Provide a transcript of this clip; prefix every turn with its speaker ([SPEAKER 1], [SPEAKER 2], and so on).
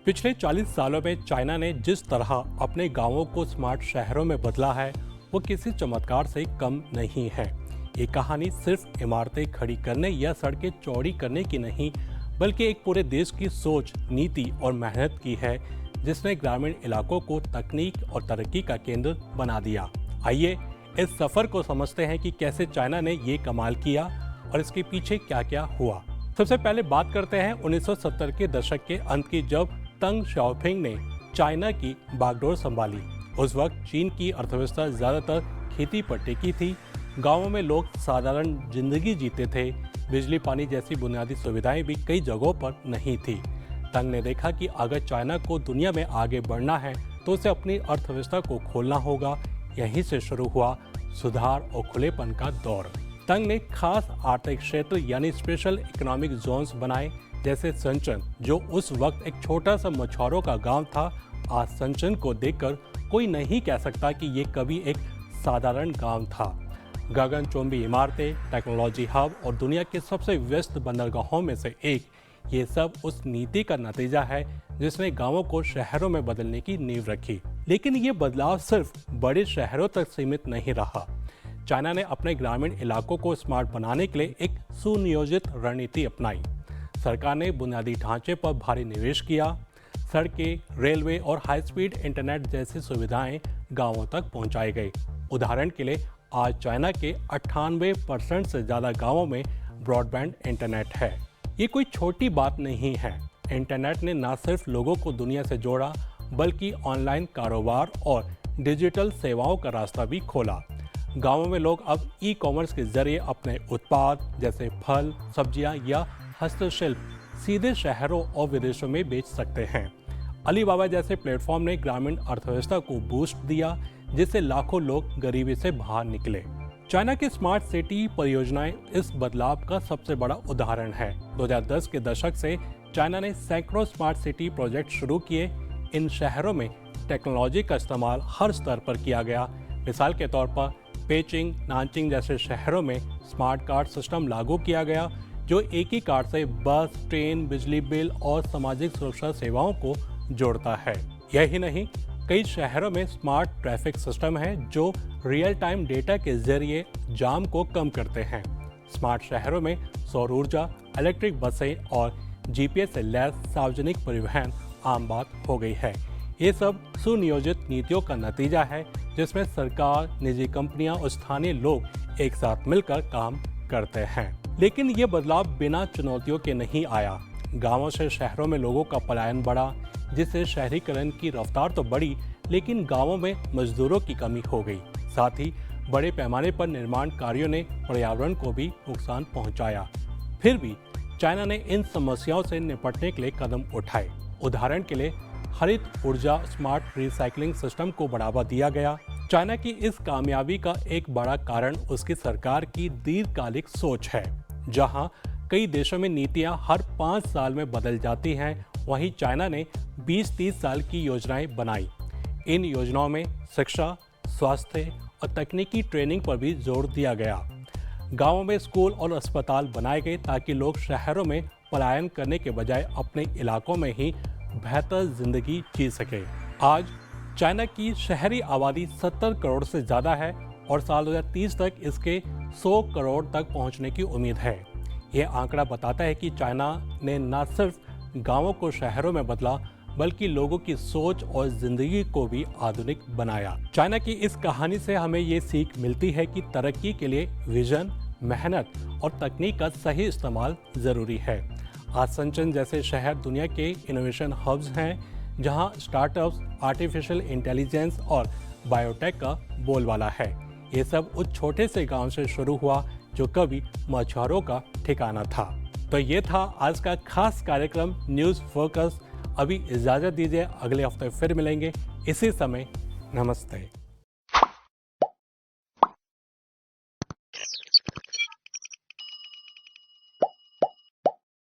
[SPEAKER 1] पिछले 40 सालों में चाइना ने जिस तरह अपने गांवों को स्मार्ट शहरों में बदला है वो किसी चमत्कार से कम नहीं है। ये कहानी सिर्फ इमारतें खड़ी करने या सड़कें चौड़ी करने की नहीं, बल्कि एक पूरे देश की सोच, नीति और मेहनत की है, जिसने ग्रामीण इलाकों को तकनीक और तरक्की का केंद्र बना दिया। आइए इस सफर को समझते हैं कि कैसे चाइना ने ये कमाल किया और इसके पीछे क्या क्या हुआ। सबसे पहले बात करते हैं 1970 के दशक के अंत की, जब तंग शाओपिंग ने चाइना की बागडोर संभाली। उस वक्त चीन की अर्थव्यवस्था ज्यादातर खेती पर टिकी थी। गांवों में लोग साधारण जिंदगी जीते थे। बिजली पानी जैसी बुनियादी सुविधाएं भी कई जगहों पर नहीं थी। तंग ने देखा कि अगर चाइना को दुनिया में आगे बढ़ना है तो उसे अपनी अर्थव्यवस्था को खोलना होगा। यहीं से शुरू हुआ सुधार और खुलेपन का दौर। तंग ने खास आर्थिक क्षेत्र यानी स्पेशल इकोनॉमिक जोन्स बनाए, जैसे सनचन, जो उस वक्त एक छोटा सा मछुआरों का गांव था। आज सनचन को देखकर कोई नहीं कह सकता कि ये कभी एक साधारण गांव था। गगनचुंबी इमारतें, टेक्नोलॉजी हब और दुनिया के सबसे व्यस्त बंदरगाहों में से एक, ये सब उस नीति का नतीजा है जिसने गांवों को शहरों में बदलने की नींव रखी। लेकिन ये बदलाव सिर्फ बड़े शहरों तक सीमित नहीं रहा। चाइना ने अपने ग्रामीण इलाकों को स्मार्ट बनाने के लिए एक सुनियोजित रणनीति अपनाई। सरकार ने बुनियादी ढांचे पर भारी निवेश किया। सड़कें, रेलवे और हाई स्पीड इंटरनेट जैसी सुविधाएं गांवों तक पहुंचाई गई। उदाहरण के लिए आज चाइना के 98% से ज़्यादा गांवों में ब्रॉडबैंड इंटरनेट है। ये कोई छोटी बात नहीं है। इंटरनेट ने न सिर्फ लोगों को दुनिया से जोड़ा, बल्कि ऑनलाइन कारोबार और डिजिटल सेवाओं का रास्ता भी खोला। गांवों में लोग अब ई-कॉमर्स के जरिए अपने उत्पाद जैसे फल, सब्जियां या हस्तशिल्प सीधे शहरों और विदेशों में बेच सकते हैं। अलीबाबा जैसे प्लेटफॉर्म ने ग्रामीण अर्थव्यवस्था को बूस्ट दिया, जिससे लाखों लोग गरीबी से बाहर निकले। चाइना की स्मार्ट सिटी परियोजनाएं इस बदलाव का सबसे बड़ा उदाहरण है। 2010 के दशक से चाइना ने सैकड़ों स्मार्ट सिटी प्रोजेक्ट शुरू किए। इन शहरों में टेक्नोलॉजी का इस्तेमाल हर स्तर पर किया गया। मिसाल के तौर पर पेचिंग, नानचिंग जैसे शहरों में स्मार्ट कार्ड सिस्टम लागू किया गया, जो एक ही कार्ड से बस, ट्रेन, बिजली बिल और सामाजिक सुरक्षा सेवाओं को जोड़ता है। यही नहीं, कई शहरों में स्मार्ट ट्रैफिक सिस्टम है जो रियल टाइम डेटा के जरिए जाम को कम करते हैं। स्मार्ट शहरों में सौर ऊर्जा, इलेक्ट्रिक बसें और जीपीएस से लैस सार्वजनिक परिवहन आम बात हो गई है। ये सब सुनियोजित नीतियों का नतीजा है, जिसमें सरकार, निजी कंपनियां और स्थानीय लोग एक साथ मिलकर काम करते हैं। लेकिन ये बदलाव बिना चुनौतियों के नहीं आया। गांवों से शहरों में लोगों का पलायन बढ़ा, जिससे शहरीकरण की रफ्तार तो बढ़ी, लेकिन गांवों में मजदूरों की कमी हो गई। साथ ही बड़े पैमाने पर निर्माण कार्यों ने पर्यावरण को भी नुकसान पहुंचाया। फिर भी चाइना ने इन समस्याओं से निपटने के लिए कदम उठाए। उदाहरण के लिए हरित ऊर्जा, स्मार्ट रिसाइकलिंग सिस्टम को बढ़ावा दिया गया। चाइना की इस कामयाबी का एक बड़ा कारण उसकी सरकार की दीर्घकालिक सोच है। जहां कई देशों में नीतियां हर 5 साल में बदल जाती हैं, वहीं चाइना ने 20-30 साल की योजनाएं बनाई। इन योजनाओं में शिक्षा, स्वास्थ्य और तकनीकी ट्रेनिंग पर भी जोर दिया गया। गांवों में स्कूल और अस्पताल बनाए गए ताकि लोग शहरों में पलायन करने के बजाय अपने इलाकों में ही बेहतर जिंदगी जी सके। आज चाइना की शहरी आबादी 70 करोड़ से ज़्यादा है और साल 2030 तक इसके 100 करोड़ तक पहुंचने की उम्मीद है। ये आंकड़ा बताता है कि चाइना ने न सिर्फ गांवों को शहरों में बदला, बल्कि लोगों की सोच और जिंदगी को भी आधुनिक बनाया। चाइना की इस कहानी से हमें ये सीख मिलती है कि तरक्की के लिए विजन, मेहनत और तकनीक का सही इस्तेमाल ज़रूरी है। आज सनचन जैसे शहर दुनिया के इनोवेशन हब्स हैं, जहां स्टार्टअप्स, आर्टिफिशियल इंटेलिजेंस और बायोटेक का बोलबाला है। ये सब उस छोटे से गांव से शुरू हुआ जो कभी मछुआरों का ठिकाना था। तो ये था आज का खास कार्यक्रम न्यूज़ फोकस। अभी इजाज़त दीजिए, अगले हफ्ते फिर मिलेंगे इसी समय। नमस्ते।